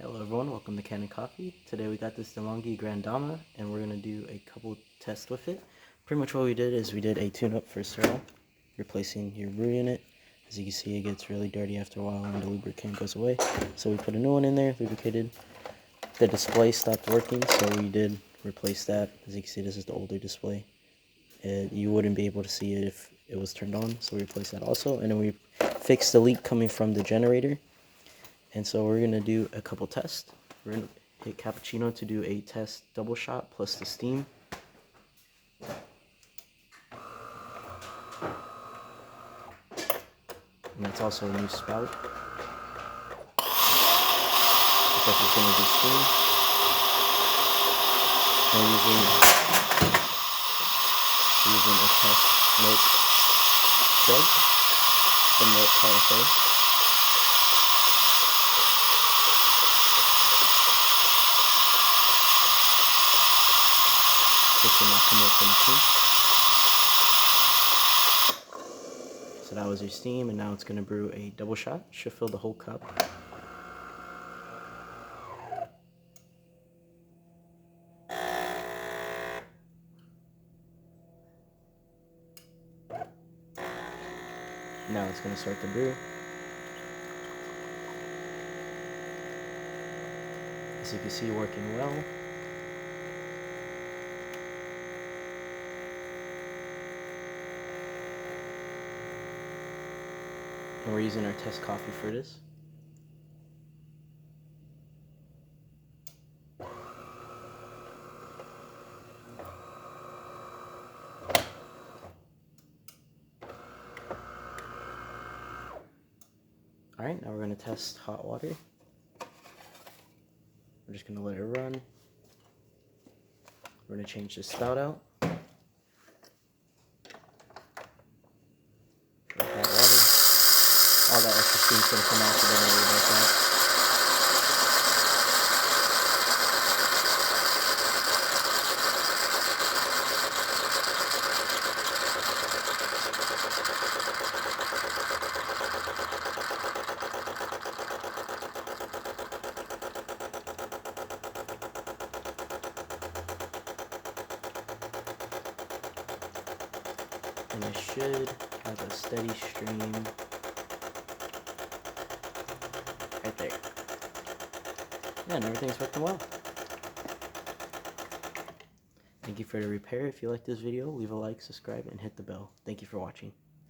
Hello everyone, welcome to Kanen Coffee. Today we got this DeLonghi Gran Dama and we're going to do a couple tests with it. Pretty much what we did is we did a tune-up for Serral, replacing your brew unit. As you can see, it gets really dirty after a while when the lubricant goes away. So we put a new one in there, lubricated. The display stopped working, so we did replace that. As you can see, this is the older display. You wouldn't be able to see it if it was turned on, so we replaced that also. And then we fixed the leak coming from the generator. And so we're going to do a couple tests. We're going to hit cappuccino to do a test double shot plus the steam. And that's also a new spout. Because it's going to do steam. And using a test milk jug, the milk cafe. This will not come out the machine. So that was your steam, and now it's going to brew a double shot. Should fill the whole cup. Now it's going to start to brew. As you can see, working well. And we're using our test coffee for this. Alright, now we're going to test hot water. We're just going to let it run. We're going to change the spout out. Hot water. All that extra steam's going to come out, so don't worry about that. And it should have a steady stream right there. Yeah, and everything's working well. Thank you for the repair. If you like this video, leave a like, subscribe, and hit the bell. Thank you for watching.